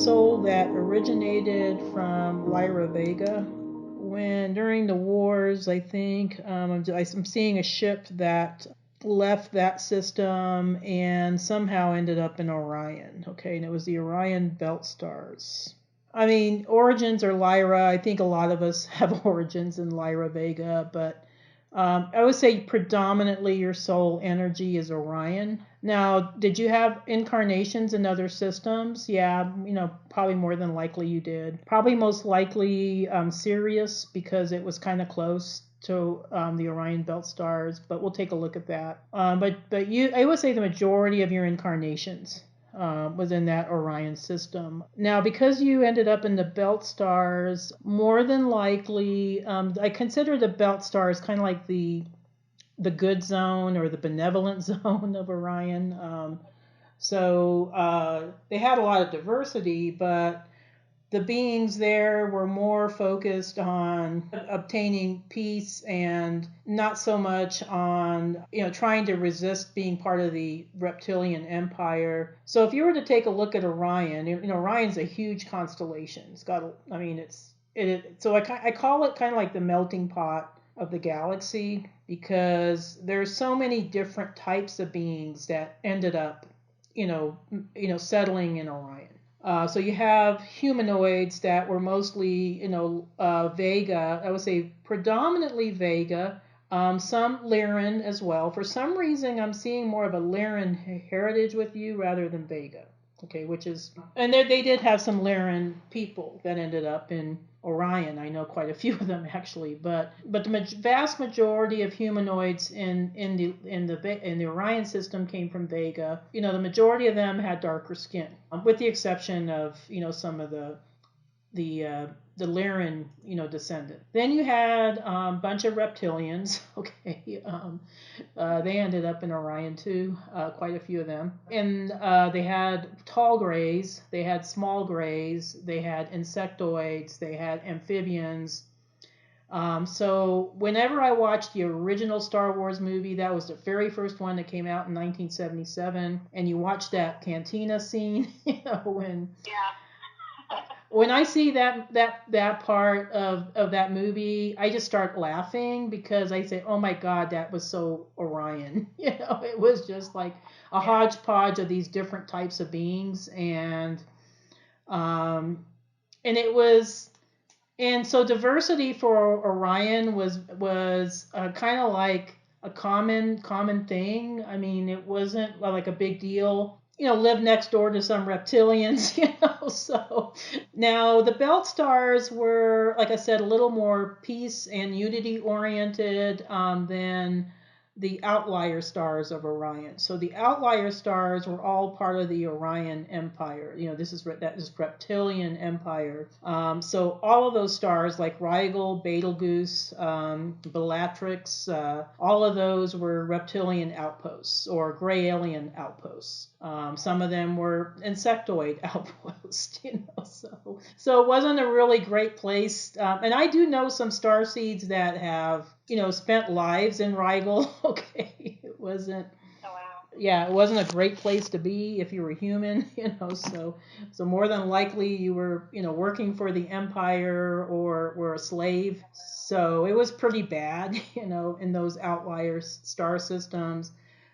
soul that originated from Lyra Vega. When during the wars, I think I'm seeing a ship that left that system and somehow ended up in Orion. Okay, and it was the Orion belt stars. I mean, origins are Lyra. I think a lot of us have origins in Lyra Vega, but I would say predominantly your soul energy is Orion. Now, did you have incarnations in other systems? Yeah, probably more than likely you did. Probably most likely Sirius, because it was kind of close to the Orion belt stars, but we'll take a look at that. But I would say the majority of your incarnations was in that Orion system. Now, because you ended up in the belt stars, more than likely, I consider the belt stars kind of like the good zone or the benevolent zone of Orion. So they had a lot of diversity, but the beings there were more focused on obtaining peace and not so much on, trying to resist being part of the reptilian empire. So if you were to take a look at Orion, Orion's a huge constellation. It's got, so I call it kind of like the melting pot of the galaxy, because there's so many different types of beings that ended up, settling in Orion. So you have humanoids that were mostly, Vega. I would say predominantly Vega. Some Lyran as well. For some reason, I'm seeing more of a Lyran heritage with you rather than Vega. Okay, and they did have some Lyran people that ended up in Orion. I know quite a few of them actually, but the vast majority of humanoids in the Orion system came from Vega. The majority of them had darker skin, with the exception of some of the Lyran, descendant. Then you had a bunch of reptilians. Okay, they ended up in Orion too, quite a few of them. And they had tall grays, they had small grays, they had insectoids, they had amphibians. So whenever I watched the original Star Wars movie, that was the very first one that came out in 1977, and you watch that cantina scene, when. Yeah. When I see that part of that movie, I just start laughing, because I say, "Oh my God, that was so Orion." It was just like a hodgepodge of these different types of beings, and it was, and so diversity for Orion was kind of like a common thing. I mean, it wasn't like a big deal. Live next door to some reptilians, So now the belt stars were, like I said, a little more peace and unity oriented than the outlier stars of Orion. So the outlier stars were all part of the Orion Empire. This is reptilian empire. So all of those stars, like Rigel, Betelgeuse, Bellatrix, all of those were reptilian outposts or gray alien outposts. Some of them were insectoid outposts. So it wasn't a really great place. And I do know some starseeds that have spent lives in Rigel. Okay, it wasn't. Oh, wow. Yeah, it wasn't a great place to be if you were human. So more than likely you were working for the Empire or were a slave. So it was pretty bad, in those outlier star systems.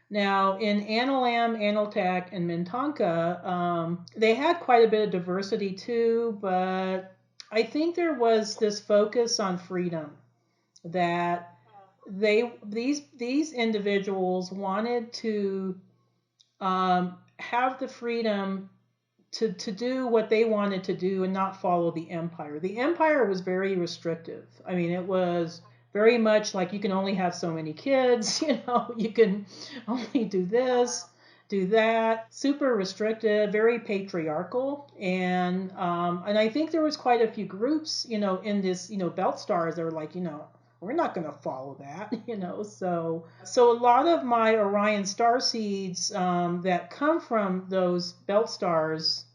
Now, in Analam, Analtech, and Minnetonka, they had quite a bit of diversity too, but I think there was this focus on freedom, that these individuals wanted to have the freedom to do what they wanted to do and not follow the Empire. The Empire was very restrictive. I mean, it was very much like you can only have so many kids, you can only do this, do that. Super restrictive, very patriarchal, and I think there was quite a few groups, in this, belt stars that were like, we're not going to follow that, So a lot of my Orion star seeds that come from those belt stars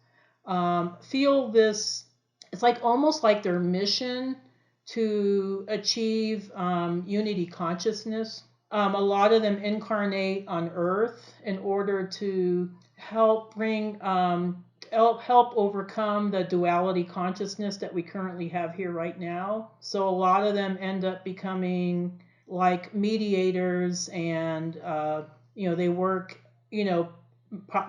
feel this. It's like almost like their mission to achieve unity consciousness. A lot of them incarnate on Earth in order to help bring help overcome the duality consciousness that we currently have here right now. So a lot of them end up becoming like mediators, and they work, you know,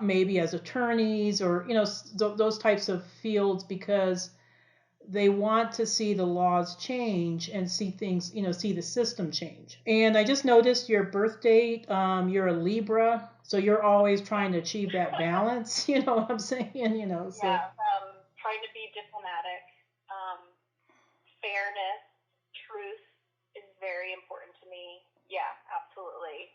maybe as attorneys, or those types of fields, because they want to see the laws change and see things, see the system change. And I just noticed your birth date. You're a Libra, so you're always trying to achieve that balance. You know what I'm saying? So. Yeah, trying to be diplomatic. Fairness, truth is very important to me. Yeah, absolutely.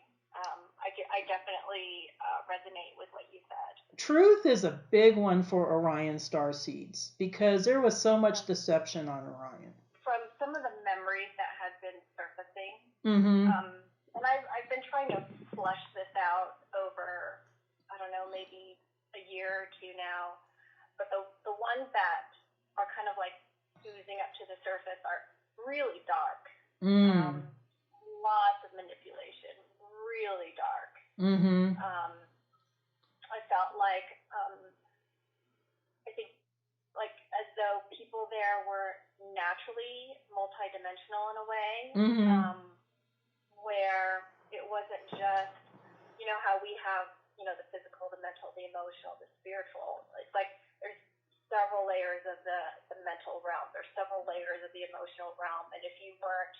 I definitely resonate with what you said. Truth is a big one for Orion starseeds, because there was so much deception on Orion. From some of the memories that had been surfacing, Mm-hmm. And I've been trying to flush this out over, I don't know, maybe a year or two now. But the ones that are kind of like oozing up to the surface are really dark. Lots of manipulation, really dark. Mm-hmm. I felt like, I think, like as though people there were naturally multidimensional in a way, where it wasn't just, how we have, the physical, the mental, the emotional, the spiritual. It's like there's several layers of the mental realm. There's several layers of the emotional realm. And if you weren't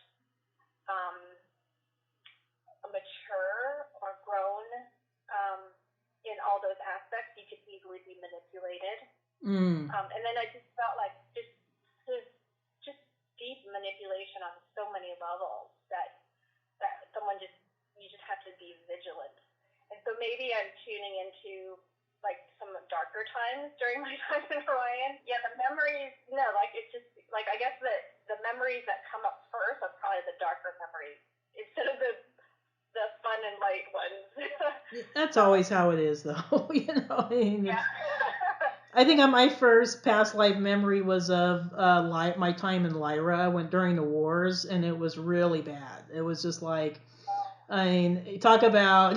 mature or grown in all those aspects, you could easily be manipulated. And then I just felt like just deep manipulation on so many levels that you just have to be vigilant. And so maybe I'm tuning into like some darker times during my time in Orion. Yeah, the memories, it's just like, I guess the memories that come up first are probably the darker memories instead of the fun and light ones. That's always how it is, though. Yeah. I think my first past life memory was of my time in Lyra during the wars, and it was really bad. It was just like, I mean, talk about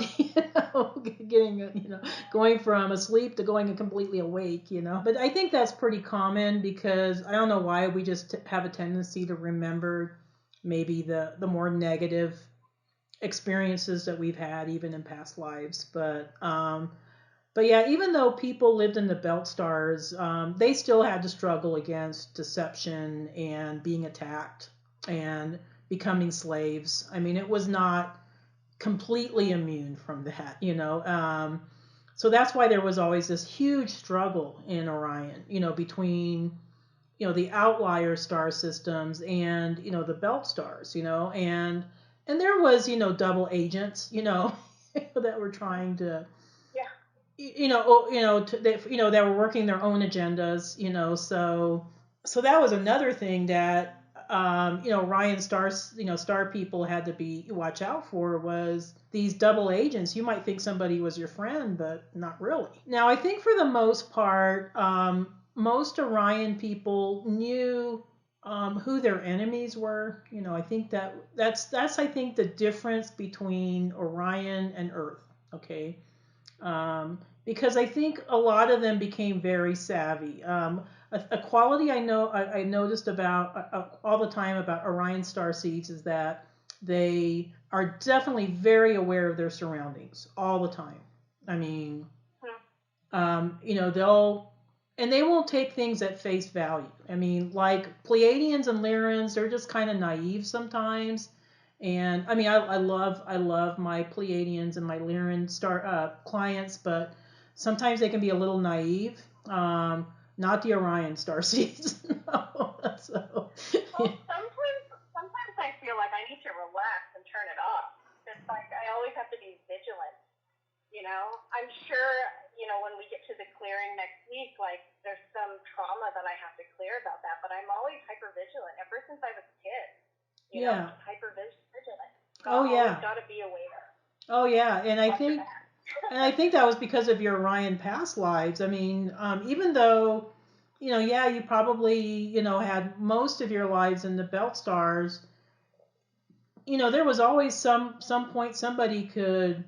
getting going from asleep to going completely awake. But I think that's pretty common, because I don't know why we just have a tendency to remember maybe the more negative experiences that we've had even in past lives. But yeah, even though people lived in the belt stars, they still had to struggle against deception and being attacked and becoming slaves. I mean, it was not completely immune from that. So that's why there was always this huge struggle in Orion, between the outlier star systems and the belt stars, and there was double agents, that were trying to that were working their own agendas, so that was another thing that Ryan stars star people had to be watch out for, was these double agents. You might think somebody was your friend, but not really. Now I think for the most part, most Orion people knew who their enemies were. I think that's I think the difference between Orion and Earth. Okay. Because I think a lot of them became very savvy. A quality I noticed about all the time about Orion star seeds is that they are definitely very aware of their surroundings all the time. I mean, they won't take things at face value. I mean, like Pleiadians and Lyrans, they're just kind of naive sometimes. And I mean, I love my Pleiadians and my Lyran clients, but sometimes they can be a little naive. Not the Orion star seeds. No, so, Well, sometimes I feel like I need to relax and turn it off. It's like I always have to be vigilant. I'm sure, when we get to the clearing next week, like there's some trauma that I have to clear about that, but I'm always hyper vigilant ever since I was a kid. yeah. Hyper vigilant. Oh yeah. Got to be aware. Oh yeah, and I Watch your think back. and I think that was because of your Orion past lives. I mean, even though yeah, you probably had most of your lives in the belt stars, there was always some point somebody could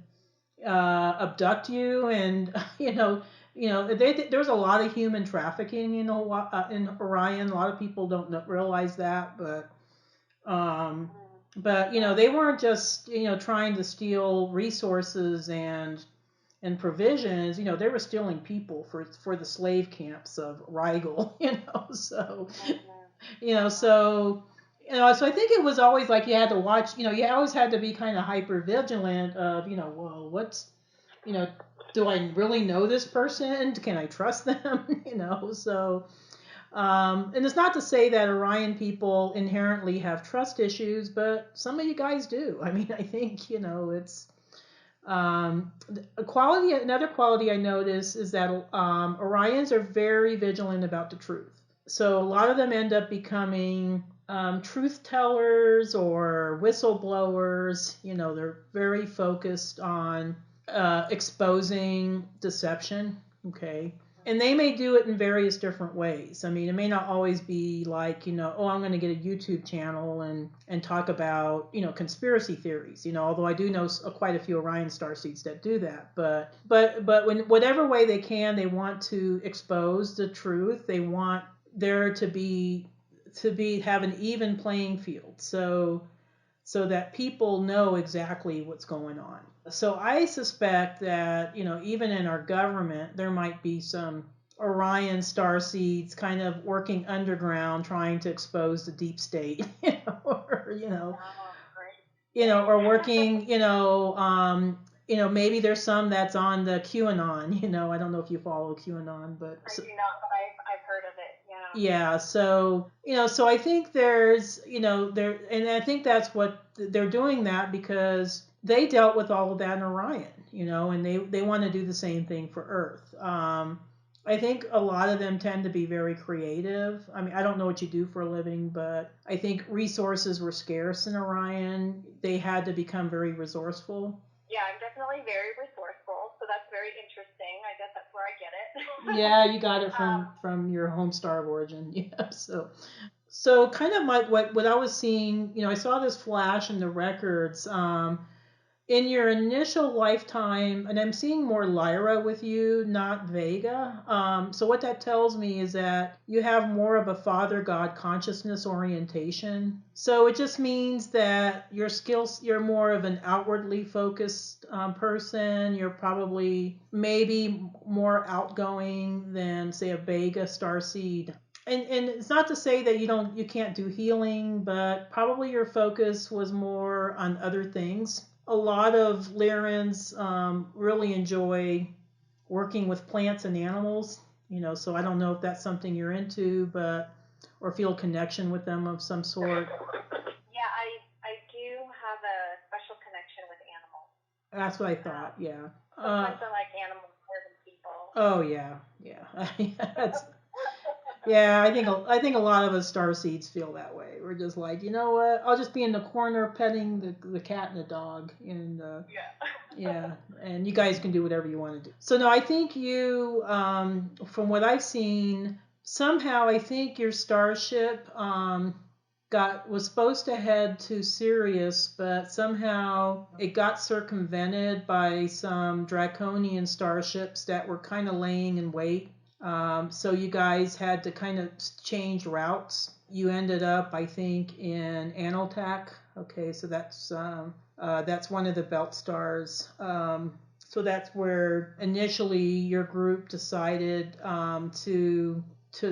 abduct you and There was a lot of human trafficking in Orion. A lot of people don't realize that, um, but they weren't just trying to steal resources and provisions. They were stealing people for the slave camps of Rigel. So so so I think it was always like you had to watch. You always had to be kind of hyper vigilant of well, what's you know do I really know this person? Can I trust them? So and it's not to say that Orion people inherently have trust issues, but some of you guys do. I mean, I think it's another quality I notice is that Orions are very vigilant about the truth. So a lot of them end up becoming truth tellers or whistleblowers. They're very focused on exposing deception. Okay. And they may do it in various different ways. I mean, it may not always be like, oh, I'm going to get a YouTube channel and talk about, conspiracy theories. Although I do know quite a few Orion starseeds that do that. But when whatever way they can, they want to expose the truth. They want there to be have an even playing field. So that people know exactly what's going on. So I suspect that, even in our government, there might be some Orion starseeds kind of working underground trying to expose the deep state, or, or working, maybe there's some that's on the QAnon, I don't know if you follow QAnon, but I do not, but I've heard of it. Yeah. yeah, so so I think there's there, and I think that's what they're doing, that because they dealt with all of that in Orion, and they want to do the same thing for Earth. I think a lot of them tend to be very creative. I mean, I don't know what you do for a living, but I think resources were scarce in Orion. They had to become very resourceful. Yeah, I'm definitely very resourceful, so that's very interesting. I guess that's where I get it. Yeah, you got it from your home star of origin. Yeah, so kind of what I was seeing, I saw this flash in the records. In your initial lifetime, and I'm seeing more Lyra with you, not Vega. So what that tells me is that you have more of a Father God consciousness orientation. So it just means that your skills, you're more of an outwardly focused person. You're probably maybe more outgoing than, say, a Vega starseed. And it's not to say that you can't do healing, but probably your focus was more on other things. A lot of Lyrans really enjoy working with plants and animals, so I don't know if that's something you're into, or feel a connection with them of some sort. Yeah, I do have a special connection with animals. That's what I thought. Yeah. Sometimes I like animals more than people. Oh yeah. That's Yeah, I think a lot of us starseeds feel that way. We're just like, you know what? I'll just be in the corner petting the cat and the dog, and yeah, and you guys can do whatever you want to do. So no, I think you, from what I've seen, somehow I think your starship was supposed to head to Sirius, but somehow it got circumvented by some draconian starships that were kind of laying in wait. So you guys had to kind of change routes. You ended up, I think, in Analtac. Okay, so that's one of the belt stars. So that's where initially your group decided to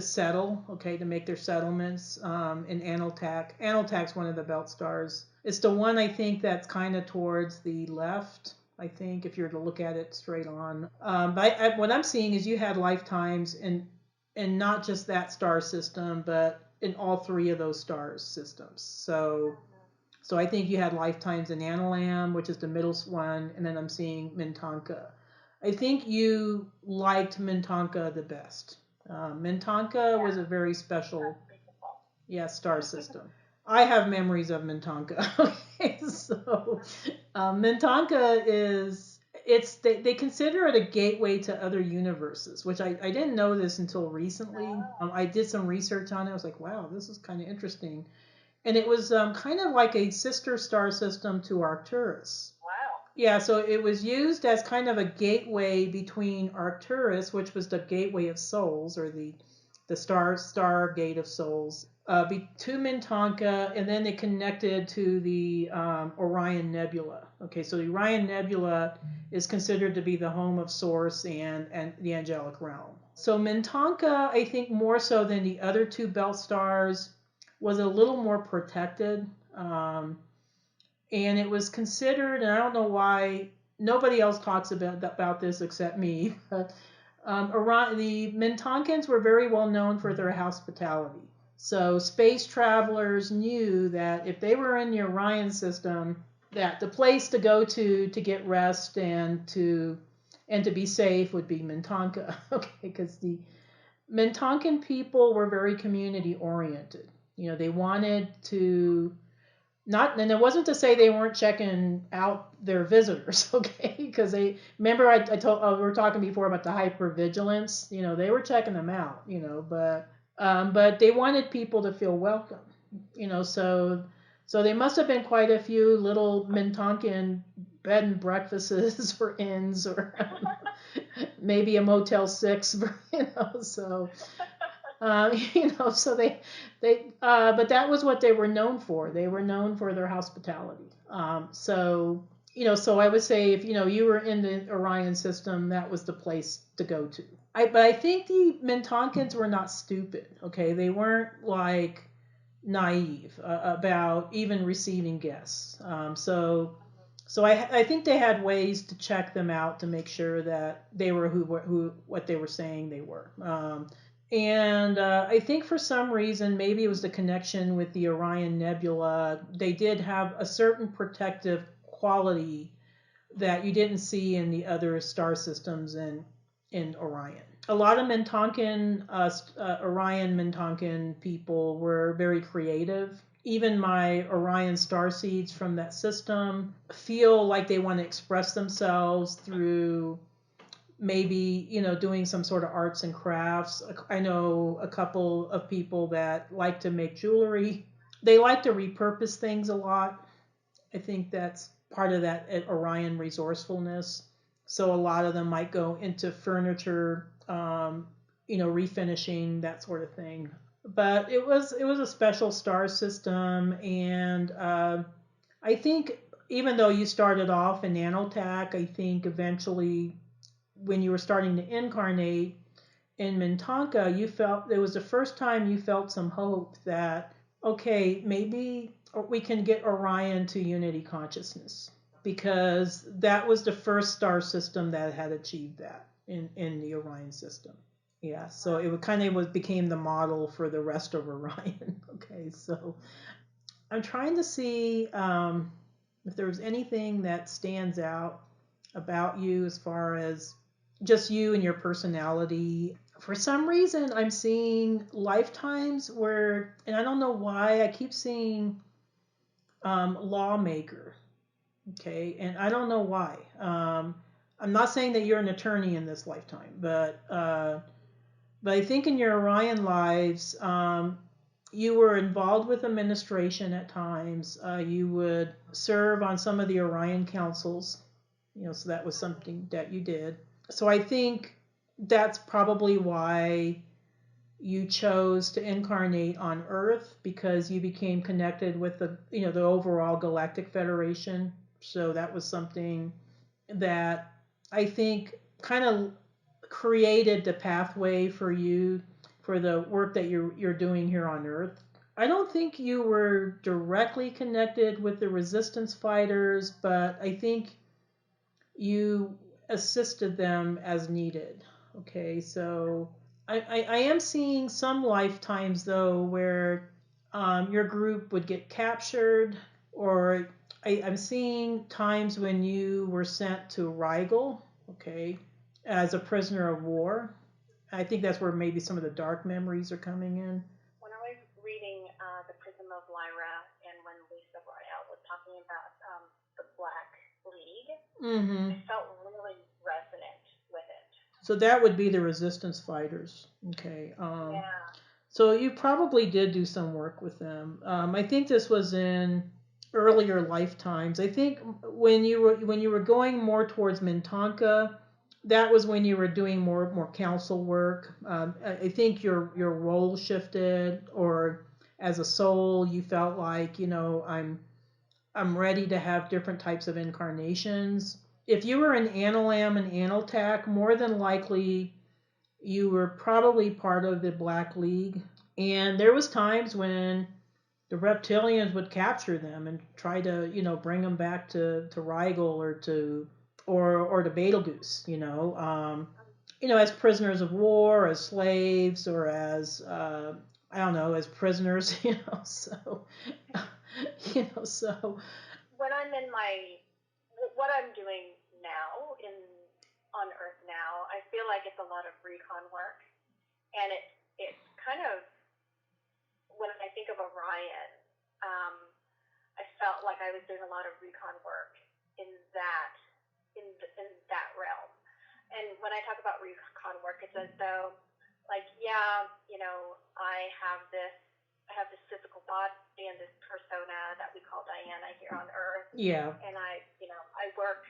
settle, okay, to make their settlements in Analtac. Analtac's one of the belt stars. It's the one, I think, that's kind of towards the left, I think, if you were to look at it straight on. But what I'm seeing is you had lifetimes in not just that star system, but in all three of those stars systems. So I think you had lifetimes in Analam, which is the middle one, and then I'm seeing Minnetonka. I think you liked Minnetonka the best. Minnetonka was a very special, star system. I have memories of Minnetonka. Okay, so Minnetonka they consider it a gateway to other universes, which I didn't know this until recently. I did some research on it. I was like, wow, this is kind of interesting. And it was kind of like a sister star system to Arcturus. Wow. Yeah, so it was used as kind of a gateway between Arcturus, which was the gateway of souls, or the star gate of souls, to Minnetonka, and then it connected to the Orion Nebula. Okay, so the Orion Nebula is considered to be the home of Source and the angelic realm. So Minnetonka, I think more so than the other two belt stars, was a little more protected. And it was considered, and I don't know why nobody else talks about this except me, but the Mintonkans were very well known for their hospitality. So space travelers knew that if they were in the Orion system, that the place to go to get rest and to be safe would be Minnetonka. Okay, because the Mintonkan people were very community oriented. You know, they wanted to not, and it wasn't to say they weren't checking out their visitors, okay? Because they remember I told we were talking before about the hyper-vigilance. You know, they were checking them out. You know, but they wanted people to feel welcome. You know, so they must have been quite a few little Mintonkan bed and breakfasts or inns or maybe a Motel 6, you know, so you know, so but that was what they were known for. They were known for their hospitality. So, you know, so I would say if, you know, you were in the Orion system, that was the place to go to. But I think the Mintonkans were not stupid, okay? They weren't like naive about even receiving guests. So I think they had ways to check them out to make sure that they were who what they were saying they were. And I think for some reason, maybe it was the connection with the Orion Nebula, they did have a certain protective quality that you didn't see in the other star systems in Orion. A lot of Orion Mintonkan people were very creative. Even my Orion starseeds from that system feel like they want to express themselves through maybe, you know, doing some sort of arts and crafts. I know a couple of people that like to make jewelry. They like to repurpose things a lot. I think that's part of that Orion resourcefulness. So a lot of them might go into furniture, you know, refinishing, that sort of thing. But it was a special star system, and I think even though you started off in nanotech, I think eventually when you were starting to incarnate in Minnetonka, you felt it was the first time you felt some hope that, okay, maybe we can get Orion to unity consciousness, because that was the first star system that had achieved that in the Orion system. Yeah, so it would kind of became the model for the rest of Orion. Okay, so I'm trying to see if there was anything that stands out about you as far as just you and your personality. For some reason, I'm seeing lifetimes where, and I don't know why, I keep seeing lawmaker. Okay, and I don't know why. I'm not saying that you're an attorney in this lifetime, but I think in your Orion lives, you were involved with administration at times. You would serve on some of the Orion councils, you know, so that was something that you did. So I think that's probably why you chose to incarnate on Earth, because you became connected with the, you know, the overall Galactic Federation. So that was something that I think kind of created the pathway for you for the work that you're doing here on Earth. I don't think you were directly connected with the resistance fighters, but I think you assisted them as needed. Okay, so I am seeing some lifetimes though where your group would get captured, or I'm seeing times when you were sent to Rigel, okay, as a prisoner of war. I think that's where maybe some of the dark memories are coming in. When I was reading The Prism of Lyra, and when Lisa Royale was talking about the Black League, Mm-hmm. I felt really resonant with it. So that would be the resistance fighters. Okay. Yeah. So you probably did do some work with them. I think this was in earlier lifetimes. I think when you were going more towards Minnetonka, that was when you were doing more council work. I think your role shifted, or as a soul, you felt like, I'm ready to have different types of incarnations. If you were an Analam and Analtac, more than likely you were probably part of the Black League. And there was times when the reptilians would capture them and try to, bring them back to Rigel or to Betelgeuse, as prisoners of war, as slaves, or as I don't know, as prisoners, So, so When I'm in what I'm doing now on Earth now, I feel like it's a lot of recon work, and it's kind of, when I think of Orion, um, I felt like I was doing a lot of recon work in that in that realm. And when I talk about recon work, it's as though, like, yeah, I have this physical body and this persona that we call Diana here on Earth, yeah. and I work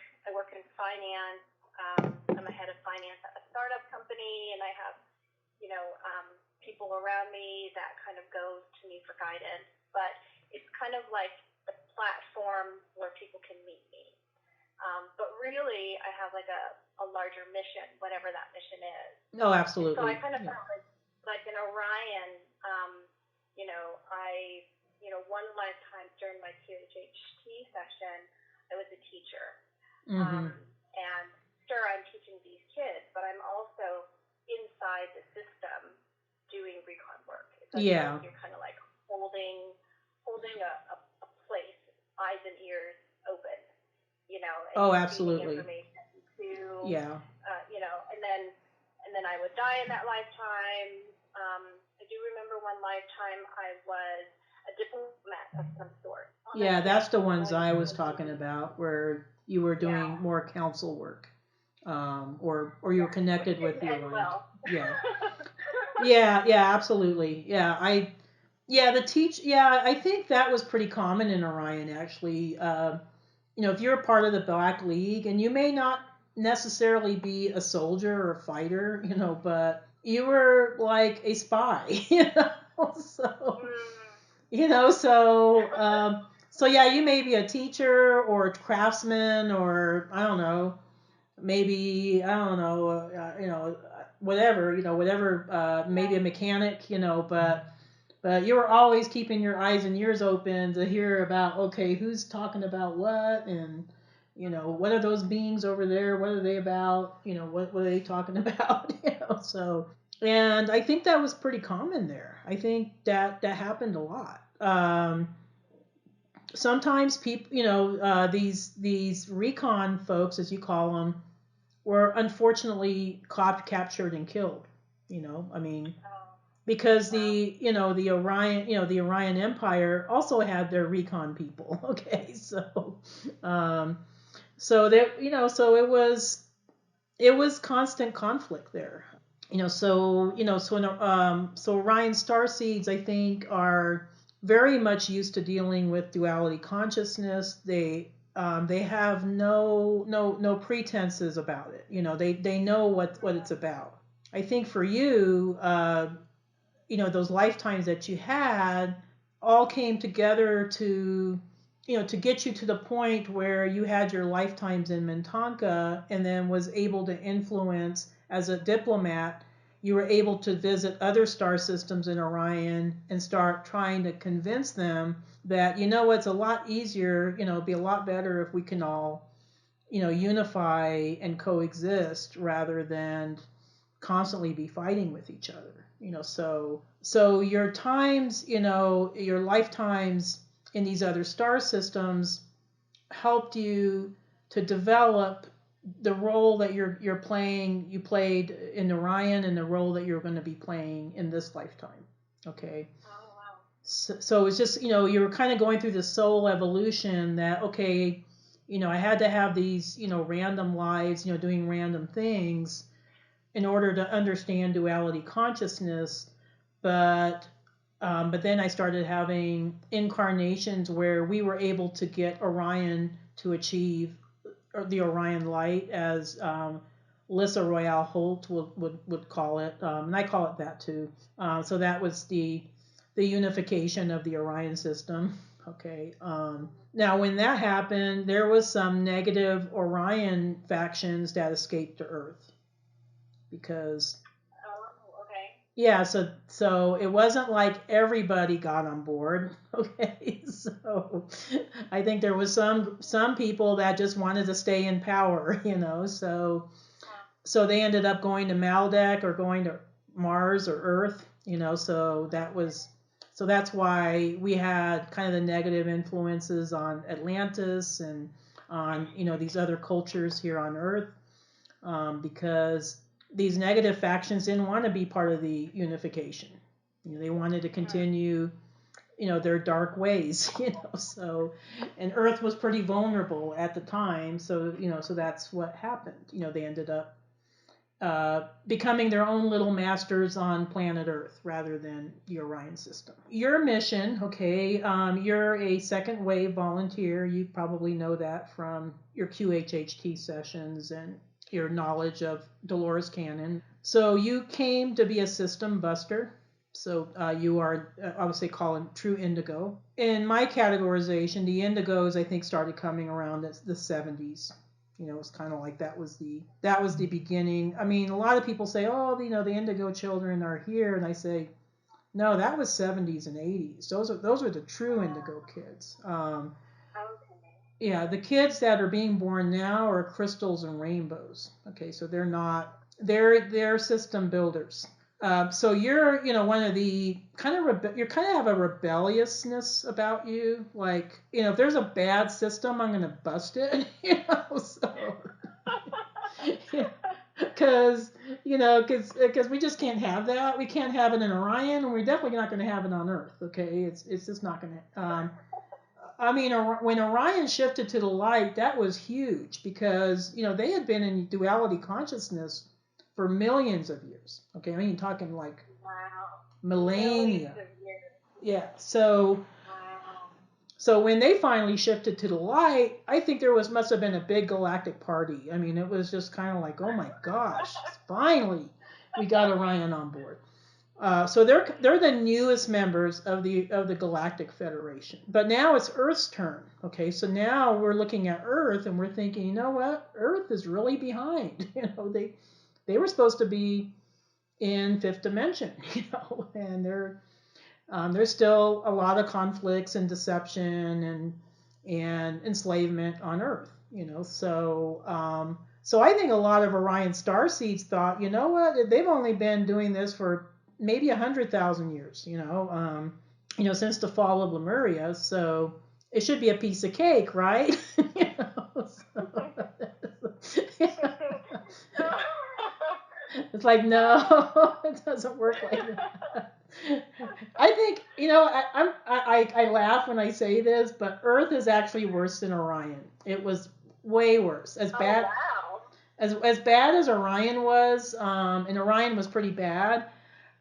in finance. I'm a head of finance at a startup company, and I have people around me that kind of go to me for guidance. But it's kind of like the platform where people can meet me. But really, I have like a larger mission, whatever that mission is. Oh, And so I absolutely. kind of Yeah. felt like in Orion, one lifetime during my QHHT session, I was a teacher. Mhm. And sure, I'm teaching these kids, but I'm also inside the system doing recon work. It's as though Yeah. you're kind of like holding a place, eyes and ears open, and Oh, you're feeding absolutely. information to, Yeah. and then I would die in that lifetime. I do remember one lifetime I was a diplomat of some sort on a Yeah, ship that's the ones going I was talking between, about, where you were yeah, doing more council work, or you were yeah, which connected with didn't the end Orion. well. Yeah, yeah, yeah, absolutely. Yeah, yeah, I think that was pretty common in Orion actually. If you're a part of the Black League, and you may not necessarily be a soldier or a fighter, but you were like a spy, so. Mm. So yeah, you may be a teacher or a craftsman, or I don't know, maybe I don't know, whatever, maybe a mechanic, but you were always keeping your eyes and ears open to hear about, okay, who's talking about what, and what are those beings over there? What are they about? What are they talking about? So. And I think that was pretty common there. I think that happened a lot. Sometimes people, these recon folks, as you call them, were unfortunately captured and killed. I mean, Oh, because wow. the Orion Empire also had their recon people. Okay, um, so there, so it was constant conflict there. So Orion starseeds, I think, are very much used to dealing with duality consciousness. They have no pretenses about it. They know what it's about. I think for you, those lifetimes that you had all came together to get you to the point where you had your lifetimes in Minnetonka, and then was able to influence as a diplomat. You were able to visit other star systems in Orion and start trying to convince them that, it's a lot easier, it'd be a lot better if we can all, unify and coexist rather than constantly be fighting with each other. So your lifetimes in these other star systems helped you to develop the role that you played in Orion, and the role that you're going to be playing in this lifetime. Okay. Oh, wow. So it's just, you were kind of going through the soul evolution that, okay, I had to have these, random lives, doing random things in order to understand duality consciousness. But But then I started having incarnations where we were able to get Orion to achieve the Orion light, as Lissa Royale Holt would call it, and I call it that too. So that was the unification of the Orion system. Okay. Now, when that happened, there was some negative Orion factions that escaped to Earth because Oh, okay. yeah, so it wasn't like everybody got on board. Okay, so I think there was some people that just wanted to stay in power, so they ended up going to Maldek or going to Mars or Earth, so that's why we had kind of the negative influences on Atlantis and on these other cultures here on Earth, because these negative factions didn't want to be part of the unification. They wanted to continue, their dark ways, So, and Earth was pretty vulnerable at the time, so that's what happened. They ended up becoming their own little masters on planet Earth rather than the Orion system. Your mission, okay, you're a second wave volunteer. You probably know that from your QHHT sessions and your knowledge of Dolores Cannon. So you came to be a system buster. So you are, I would say, call it true indigo. In my categorization, the indigos I think started coming around the 70s. It's kind of like that was the beginning. I mean, a lot of people say, oh, the indigo children are here, and I say, no, that was 70s and 80s. Those are the true indigo kids. Okay. Yeah, the kids that are being born now are crystals and rainbows. Okay, so they're not they're system builders. So you're one of the kind of you kind of have a rebelliousness about you. Like if there's a bad system, I'm gonna bust it. So yeah, because because we just can't have that. We can't have it in Orion, and we're definitely not going to have it on Earth. Okay, it's just not going to. I mean, when Orion shifted to the light, that was huge because they had been in duality consciousness for millions of years. Okay, I mean talking like Wow. Millions millennia. of years. Yeah. So Wow. when they finally shifted to the light, I think there must have been a big galactic party. I mean, it was just kind of like, oh my gosh, finally we got Orion on board. So they're the newest members of the Galactic Federation. But now it's Earth's turn. Okay, so now we're looking at Earth and we're thinking, you know what? Earth is really behind. They were supposed to be in fifth dimension, and there's still a lot of conflicts and deception and enslavement on Earth. So I think a lot of Orion starseeds thought, you know what, they've only been doing this for maybe 100,000 years, since the fall of Lemuria. So it should be a piece of cake, right? So, it's like no, it doesn't work like that. I think I laugh when I say this, but Earth is actually worse than Orion. It was way worse. As Oh, bad wow. as bad as Orion was, and Orion was pretty bad.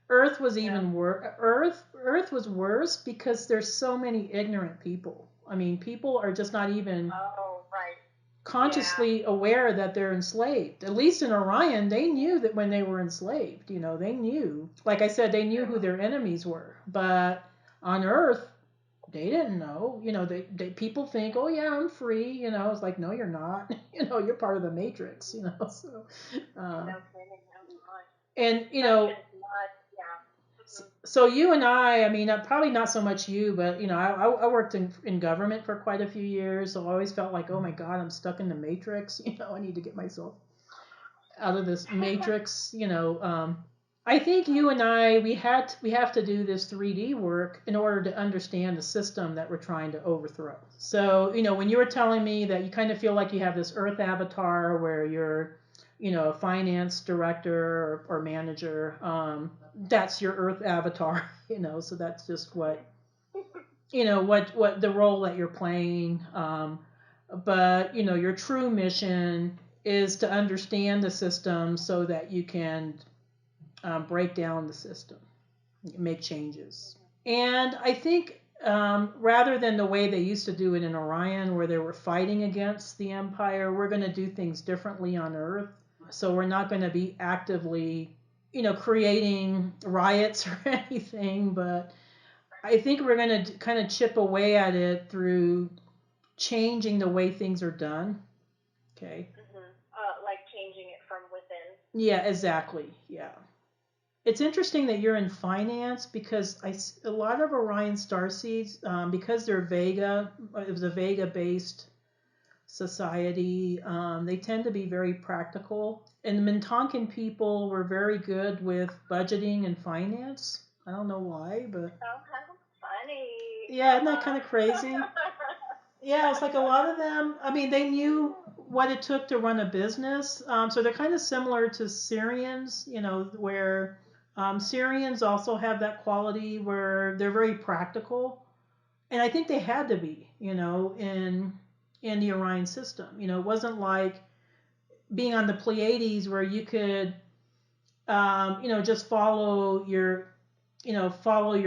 Earth was Yeah. even worse. Earth was worse because there's so many ignorant people. I mean, people are just not even Oh, right. Yeah. consciously aware that they're enslaved. At least in Orion, they knew that when they were enslaved. They knew. Like I said, they knew who True. their enemies were. But on Earth, they didn't know. They people think, oh yeah, I'm free. It's like, no, you're not. You're part of the Matrix. So, uh, No kidding. Oh, my. and Section's not. Yeah. Mm-hmm. so you and I mean, probably not so much you, but I worked in government for quite a few years, so I always felt like, oh my God, I'm stuck in the matrix. I need to get myself out of this matrix. I think you and I we have to do this 3D work in order to understand the system that we're trying to overthrow. So when you were telling me that you kind of feel like you have this Earth avatar where you're a finance director or manager, that's your Earth avatar. So that's just what the role that you're playing. But your true mission is to understand the system so that you can break down the system, make changes. And I think rather than the way they used to do it in Orion, where they were fighting against the Empire, we're going to do things differently on Earth. So we're not going to be actively, creating riots or anything, but I think we're going to kind of chip away at it through changing the way things are done. Okay. Like changing it from within. Yeah, exactly. Yeah. It's interesting that you're in finance because a lot of Orion starseeds, because they're Vega, it was a Vega-based society, they tend to be very practical. And the Minnetonkan people were very good with budgeting and finance. I don't know why, but Oh, how funny. yeah, isn't that kind of crazy? Yeah, it's like a lot of them, I mean, they knew what it took to run a business. So they're kind of similar to Syrians, where Syrians also have that quality where they're very practical. And I think they had to be, in the Orion system. It wasn't like being on the Pleiades where you could, just follow your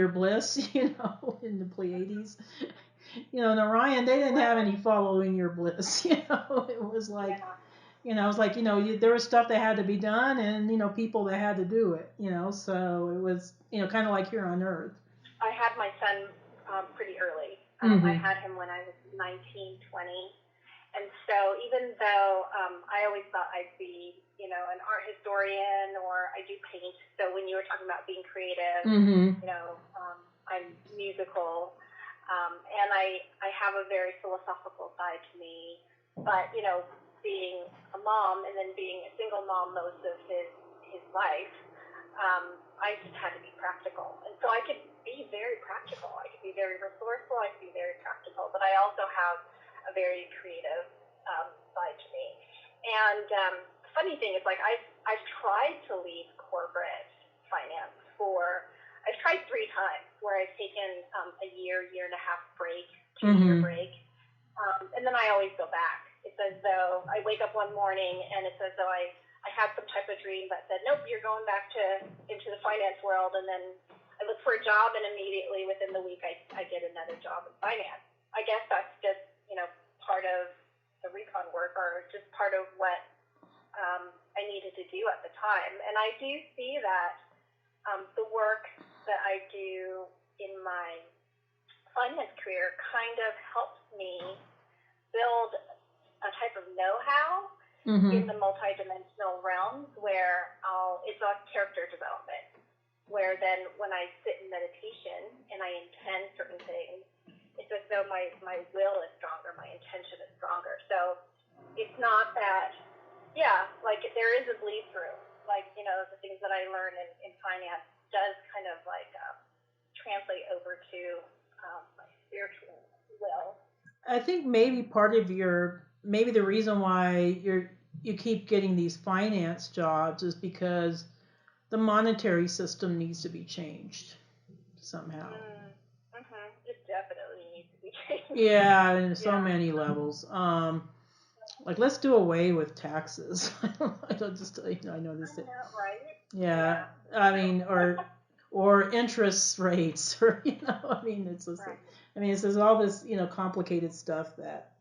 bliss, in the Pleiades. In Orion, they didn't have any following your bliss. It was like, it was like, there was stuff that had to be done and, people that had to do it, so it was, kind of like here on Earth. I had my son pretty early. I had him when I was 19, 20. And so even though I always thought I'd be, an art historian or I do paint. So when you were talking about being creative, I'm musical. And I have a very philosophical side to me. But, being a mom and then being a single mom most of his life, I just had to be practical. And so I could be very practical. I could be very resourceful. I could be very practical. But I also have a very creative side to me. And the funny thing is, like, I've tried to leave corporate finance I've tried 3 times where I've taken a year and a half break, 2-year break. And then I always go back. It's as though I wake up one morning and it's as though I had some type of dream that said, nope, you're going back into the finance world. And then I look for a job and immediately within the week I get another job in finance. I guess that's just, part of the Recon work or just part of what I needed to do at the time. And I do see that the work that I do in my finance career kind of helps me build a type of know-how in the multidimensional realms where it's on character development, where then when I sit in meditation and I intend certain things, it's as though my will is stronger, my intention is stronger. So it's not that, like there is a bleed through. Like, the things that I learn in finance does kind of like translate over to my spiritual will. I think maybe maybe the reason why you keep getting these finance jobs is because the monetary system needs to be changed somehow. It definitely needs to be changed. Yeah, in so many levels. Like let's do away with taxes. I don't just I know this. I know, right? Yeah, I mean, or interest rates, or I mean, it's just, Right. I mean, it's all this complicated stuff that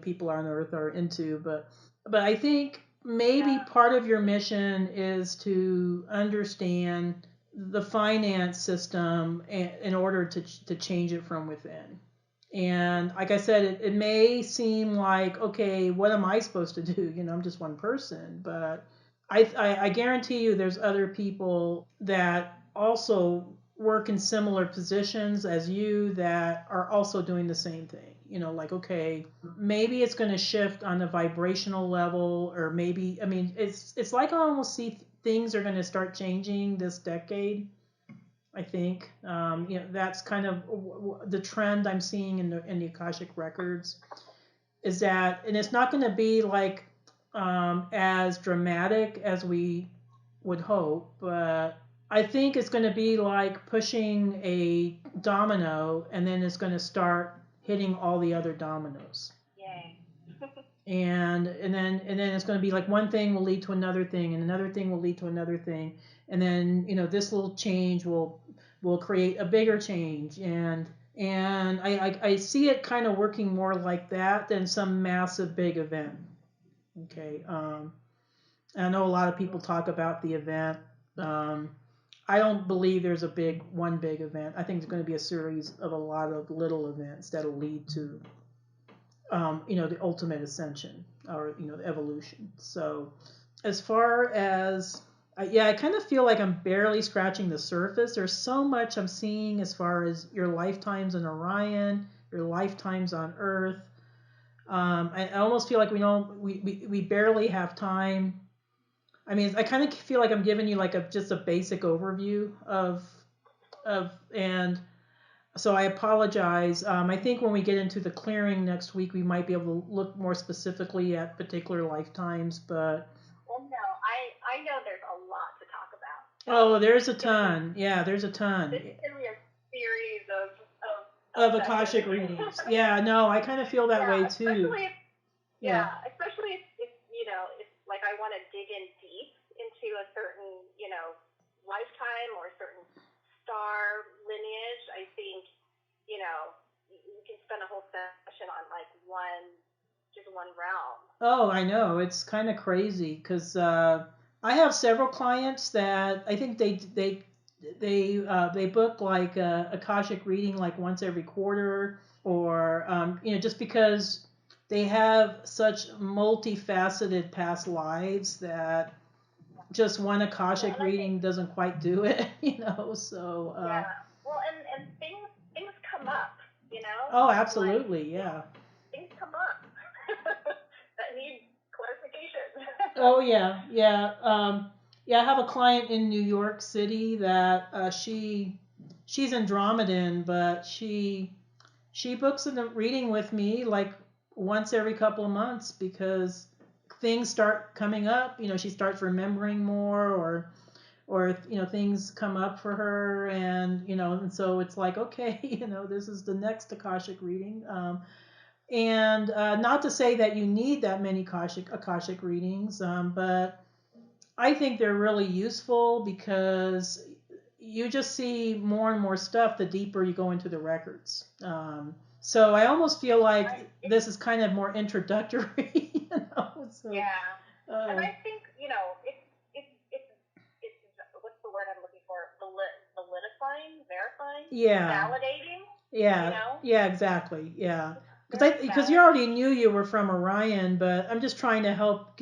people on Earth are into, but I think maybe part of your mission is to understand the finance system in order to change it from within. And like I said, it may seem like, okay, what am I supposed to do? I'm just one person, but I guarantee you there's other people that also work in similar positions as you that are also doing the same thing. Like, okay, maybe it's going to shift on a vibrational level, or maybe, I mean, it's like I almost see things are going to start changing this decade. I think that's kind of the trend I'm seeing in the Akashic records is that, and it's not going to be like as dramatic as we would hope, but I think it's going to be like pushing a domino, and then it's going to start hitting all the other dominoes. Yay. And then it's going to be like one thing will lead to another thing, and another thing will lead to another thing, and then this little change will will create a bigger change, and I see it kind of working more like that than some massive big event. Okay. I know a lot of people talk about the event. Um, I don't believe there's one big event. I think there's going to be a series of a lot of little events that'll lead to, the ultimate ascension, or the evolution. So, as far as yeah, I kind of feel like I'm barely scratching the surface. There's so much I'm seeing as far as your lifetimes in Orion, your lifetimes on Earth. I almost feel like we barely have time. I mean, I kind of feel like I'm giving you like just a basic overview and so I apologize. I think when we get into the clearing next week, we might be able to look more specifically at particular lifetimes. But well, no, I know there's a lot to talk about. oh, there's a ton. Yeah, there's a ton. This is gonna be a series Of sessions. Akashic readings. Yeah, no, I kind of feel that way Yeah, too. Yeah. especially if if like I want to dig in deep into a certain lifetime or a certain star lineage. I think we can spend a whole session on like one realm. Oh, I know. It's kind of crazy because I have several clients that I think they book like a Akashic reading like once every quarter, or just because they have such multifaceted past lives that just one Well, Akashic and I think reading doesn't quite do it. So yeah. Well, and things come up, oh, like absolutely, yeah. things come up that need clarification. Oh yeah, yeah. Yeah, I have a client in New York City that she's Andromedan, but she books a reading with me like once every couple of months because things start coming up. She starts remembering more, or things come up for her, and so it's like, okay, this is the next Akashic reading. And not to say that you need that many Akashic readings, but I think they're really useful because you just see more and more stuff the deeper you go into the records. So I almost feel like this is kind of more introductory, So, Yeah, and uh, I think it's what's the word I'm looking for? Validifying, verifying, yeah, validating. You yeah, know, yeah, exactly, yeah. it's Because very because you already validating. knew you were from Orion, but I'm just trying to help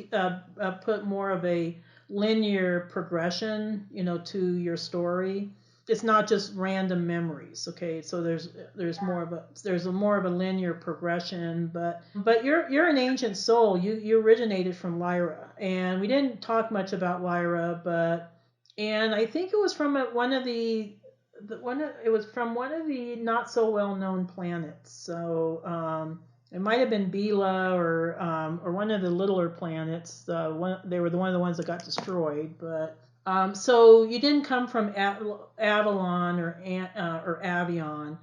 put more of a linear progression, to your story. It's not just random memories, okay? So Yeah, there's a more of a linear progression, but you're an ancient soul. You originated from Lyra, and we didn't talk much about Lyra, and I think it was from one of it was from one of the not so well known planets. So it might have been Bila, or one of the littler planets. They were one of the ones that got destroyed. But so you didn't come from Avalon or Avion.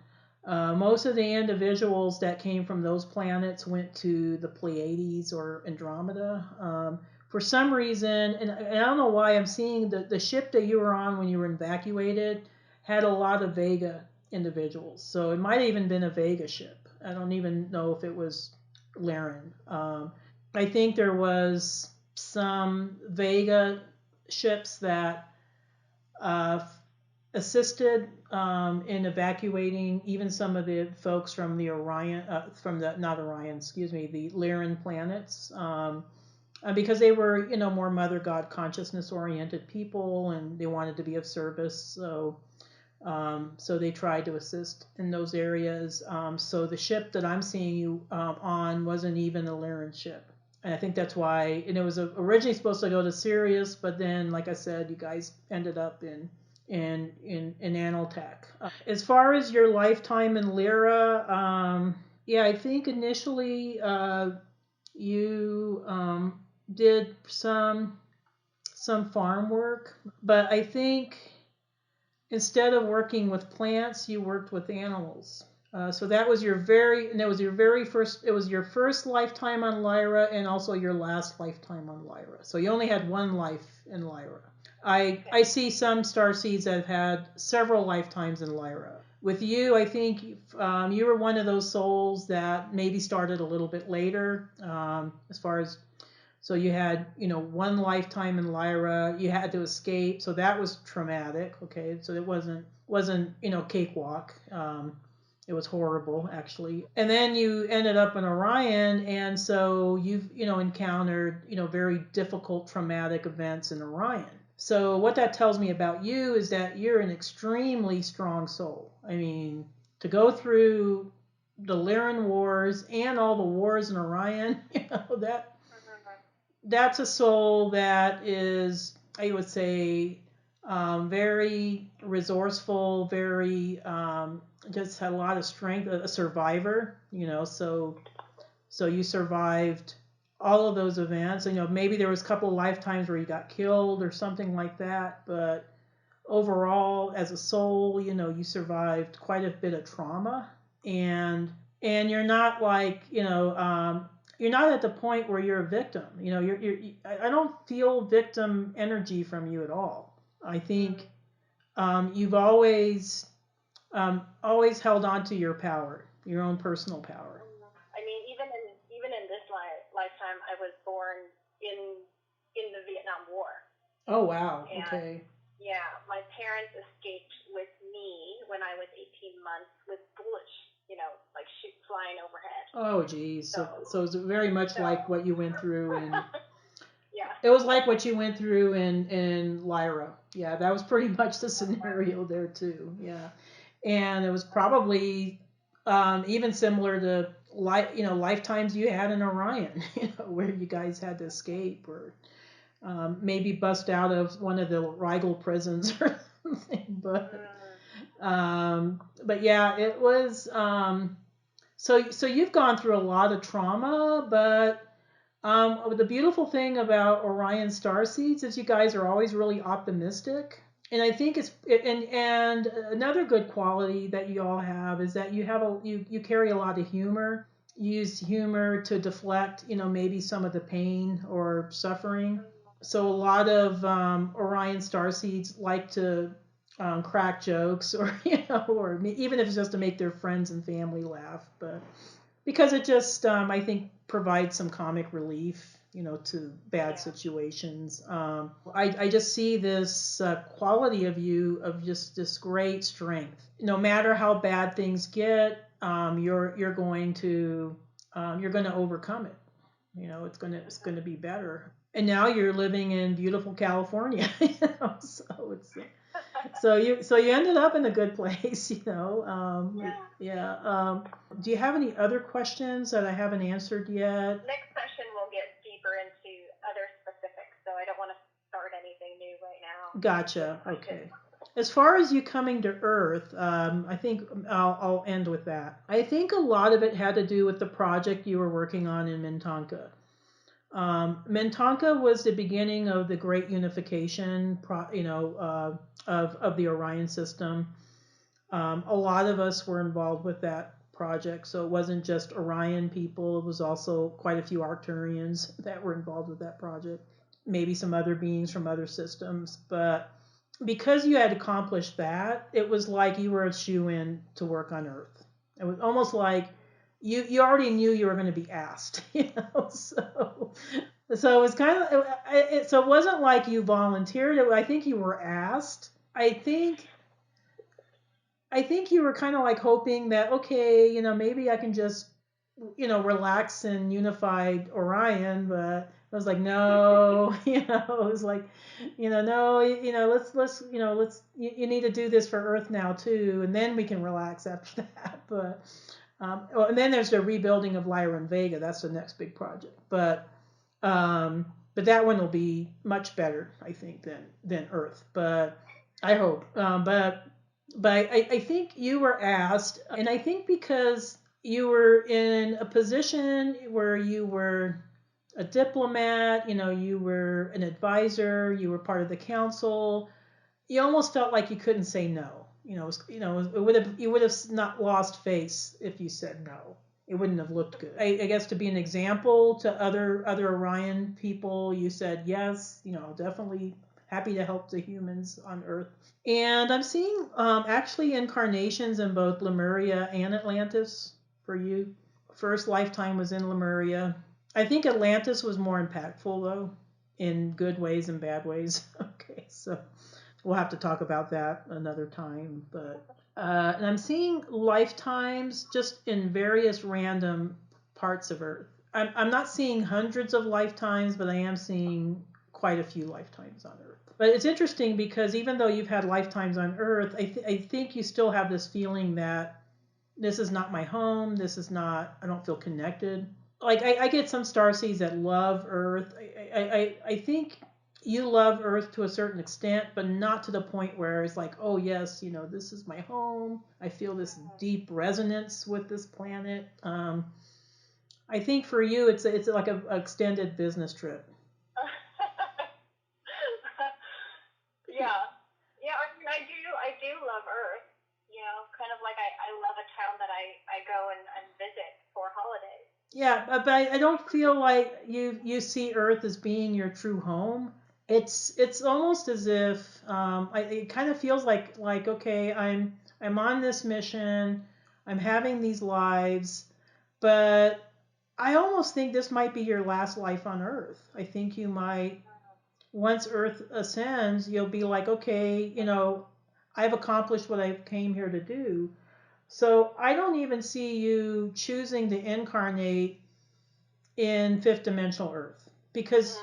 Most of the individuals that came from those planets went to the Pleiades or Andromeda. For some reason, and I don't know why, I'm seeing the ship that you were on when you were evacuated had a lot of Vega individuals. So it might have even been a Vega ship. I don't even know if it was Laren. I think there was some Vega ships that uh, assisted in evacuating even some of the folks from the Orion, from the not Orion, excuse me, the Lyran planets, because they were, more Mother God consciousness oriented people, and they wanted to be of service. So they tried to assist in those areas. So the ship that I'm seeing you on wasn't even a Lyran ship. And I think that's why, and it was originally supposed to go to Sirius, but then, like I said, you guys ended up in Analtech. As far as your lifetime in Lyra, yeah, I think initially you did some farm work, but I think instead of working with plants, you worked with animals. So that was your very, and it was your very first, it was your first lifetime on Lyra and also your last lifetime on Lyra. So you only had one life in Lyra. I see some starseeds that have had several lifetimes in Lyra. With you, I think you were one of those souls that maybe started a little bit later, as far as, so you had, one lifetime in Lyra. You had to escape, so that was traumatic. Okay, so it wasn't cakewalk. It was horrible, actually. And then you ended up in Orion, and so you've encountered very difficult traumatic events in Orion. So what that tells me about you is that you're an extremely strong soul. I mean, to go through the Lyran Wars and all the wars in Orion, that's a soul that is, I would say, very resourceful, very just had a lot of strength, a survivor. So you survived all of those events. Maybe there was a couple of lifetimes where you got killed or something like that, but overall, as a soul, you survived quite a bit of trauma, and you're not like, you're not at the point where you're a victim. I don't feel victim energy from you at all. I think you've always held on to your power, your own personal power. I mean, even in this lifetime, I was born in the Vietnam War. Oh wow. And okay. Yeah, my parents escaped with me when I was 18 months with bullets, like flying overhead. Oh geez. So it's very much like what you went through in. Yeah. It was like what you went through in Lyra. Yeah, that was pretty much the scenario there too. Yeah, and it was probably even similar to lifetimes you had in Orion, where you guys had to escape or maybe bust out of one of the Rigel prisons or something. But yeah, it was. So you've gone through a lot of trauma, but the beautiful thing about Orion Starseeds is you guys are always really optimistic. And I think and another good quality that you all have is that you carry a lot of humor. You use humor to deflect, maybe some of the pain or suffering. So a lot of Orion Starseeds like to crack jokes, or or even if it's just to make their friends and family laugh, but because it just I think provides some comic relief, to bad situations. I just see this quality of you of just this great strength. No matter how bad things get, you're going to overcome it. It's going to be better. And now you're living in beautiful California. So you ended up in a good place. Yeah. Do you have any other questions that I haven't answered yet? Next session we'll get deeper into other specifics, so I don't want to start anything new right now. Gotcha. Okay. As far as you coming to Earth, I think I'll end with that. I think a lot of it had to do with the project you were working on in Minnetonka. Minnetonka was the beginning of the great unification, of the Orion system. A lot of us were involved with that project, so it wasn't just Orion people. It was also quite a few Arcturians that were involved with that project. Maybe some other beings from other systems, but because you had accomplished that, it was like you were a shoo-in to work on Earth. It was almost like you already knew you were going to be asked, so it was kind of so it wasn't like you volunteered. I think you were asked. I think you were kind of like hoping that, okay, maybe I can just relax in unified Orion, but I was like, no, it was like, no, you need to do this for Earth now too, and then we can relax after that. But and then there's the rebuilding of Lyra and Vega. That's the next big project, but that one will be much better, I think, than Earth. But I hope. But I think you were asked, and I think because you were in a position where you were a diplomat, you were an advisor, you were part of the council, you almost felt like you couldn't say no. you would have not lost face if you said no. It wouldn't have looked good. I guess to be an example to other Orion people, you said yes. Definitely happy to help the humans on Earth. And I'm seeing actually incarnations in both Lemuria and Atlantis for you. First lifetime was in Lemuria. I think Atlantis was more impactful though, in good ways and bad ways. Okay, so we'll have to talk about that another time. But and I'm seeing lifetimes just in various random parts of Earth. I'm not seeing hundreds of lifetimes, but I am seeing quite a few lifetimes on Earth. But it's interesting because even though you've had lifetimes on Earth, I think you still have this feeling that this is not my home. This is not, I don't feel connected. Like I get some starseeds that love Earth. I think you love Earth to a certain extent, but not to the point where it's like, oh yes, this is my home. I feel this deep resonance with this planet. I think for you, it's like a extended business trip. Yeah. Yeah, I mean, I do love Earth. Kind of like I love a town that I go and visit for holidays. Yeah, but I don't feel like you see Earth as being your true home. It's almost as if it kind of feels like okay, I'm on this mission, I'm having these lives, but I almost think this might be your last life on Earth. I think you might, once Earth ascends, you'll be like, okay, I've accomplished what I came here to do. So I don't even see you choosing to incarnate in fifth dimensional Earth because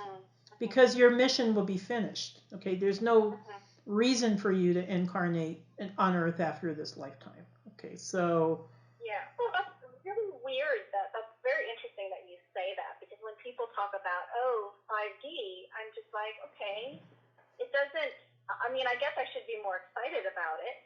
your mission will be finished. Okay, there's no reason for you to incarnate on Earth after this lifetime. Okay, so yeah, well, that's really weird. That's very interesting that you say that because when people talk about 5D, I'm just like, okay, it doesn't. I mean, I guess I should be more excited about it,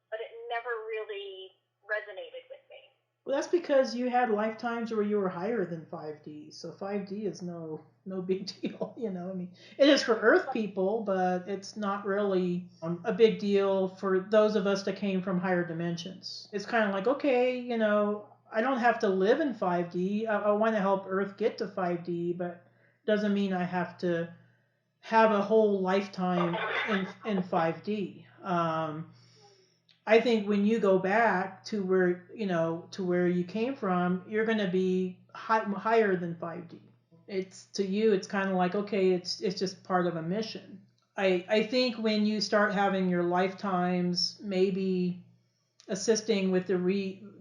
but it never really resonated with me. Well, that's because you had lifetimes where you were higher than 5D. So 5D is no big deal, I mean, it is for Earth people, but it's not really a big deal for those of us that came from higher dimensions. It's kind of like, okay, I don't have to live in 5D. I want to help Earth get to 5D, but doesn't mean I have to have a whole lifetime in 5D. I think when you go back to where you came from, you're going to be higher than 5D. It's to you, it's kind of like okay, it's just part of a mission. I think when you start having your lifetimes, maybe assisting with the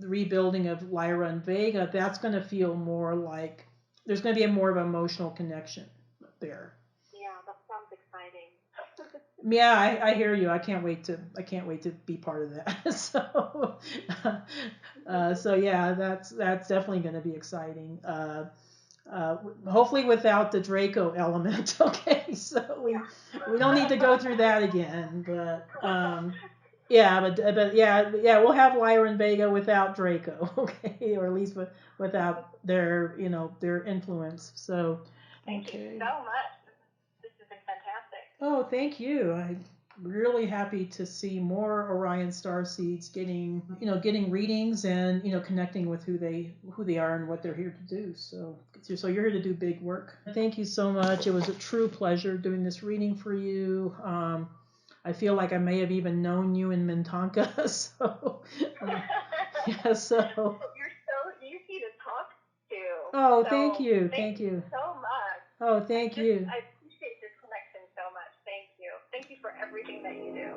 rebuilding of Lyra and Vega, that's going to feel more like there's going to be a more of an emotional connection there. Yeah, that sounds exciting. Yeah, I hear you. I can't wait to be part of that. So yeah, that's definitely going to be exciting. Hopefully without the Draco element. Okay, so we don't need to go through that again. But yeah, but yeah, we'll have Lyra and Vega without Draco. Okay, or at least without their their influence. So thank you so much. This has been fantastic. Oh, thank you. I'm really happy to see more Orion starseeds getting readings and connecting with who they are and what they're here to do. So you're here to do big work. Thank you so much. It was a true pleasure doing this reading for you. I feel like I may have even known you in Minnetonka. So yeah. So you're so easy to talk to. Oh, so thank you. Thank you so much. Oh, thank you. I appreciate this connection so much. Thank you. Thank you for everything that you do.